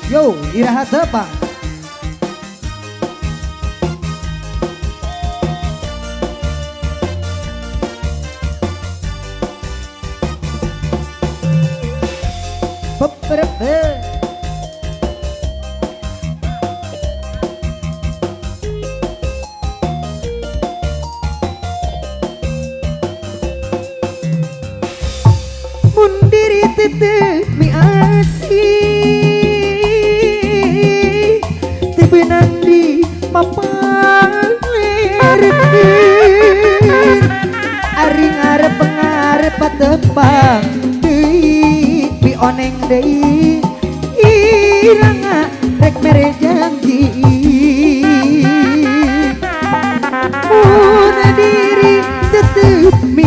Yo, iraha tepang. Beberapa mundiri tetep mi asih tebenang di mapalerkeun ari ngarep ngarep patepang deui pi oneng deui iranga rek mere janji mun diri tetep mi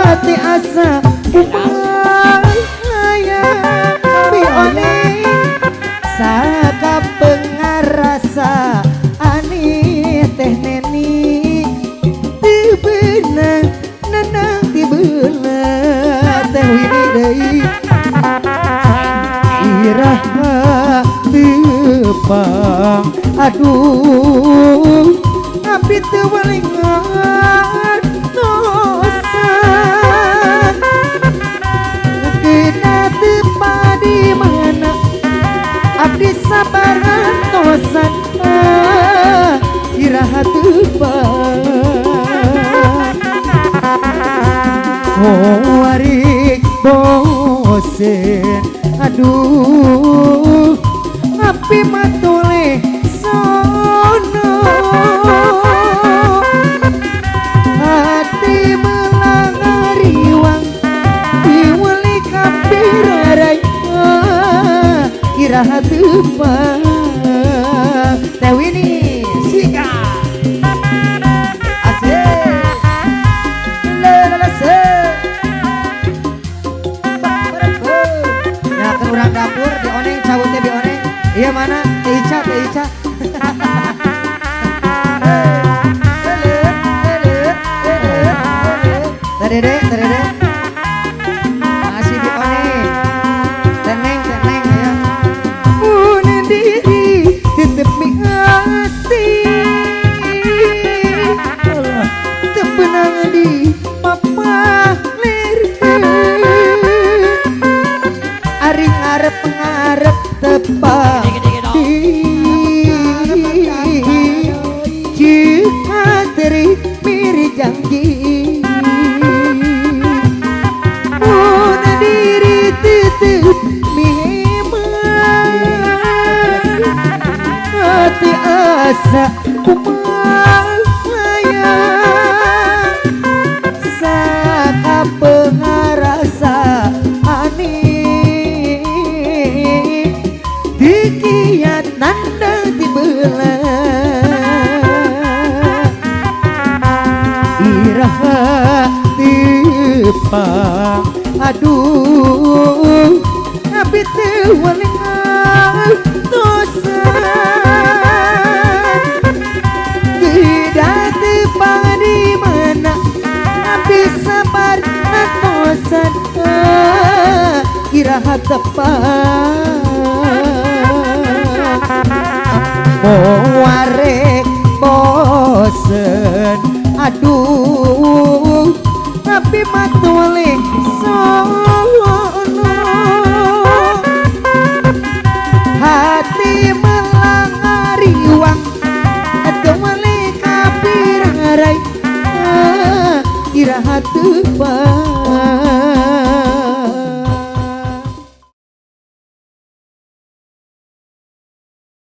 hati asa kumaya mi oneng saka pengarasa ani teh neni tibeunang nanang tibeunang teh wini deui iraha tepang aduh abdi teu walengan tosan kena tepa di mana abdi sabar tosan iraha tepang warik bosen aduh api matuleh sono hati melangariwang diweli kapirarai iraha tepang teh Winnie sika asik lelese nah ke urang dapur di oneng cabutnya di oneng iya mana teh Ica Tadede masih di oneng teneng ya mun diri tetep mi asih tebenang di mapalerkeun ari ngarep tepang jika teri miri janji mun diri tetep mi hemat hati asa kumaya saka pengarasa ani dikiat nanda tibelah iraha tepang aduh abdi teu walengan tosan tidak tepang di mana abdi sabar tosan iraha tepang warek bosen aduh tapi matuleh sono hati melangariwang tewali kapirarai iraha tepang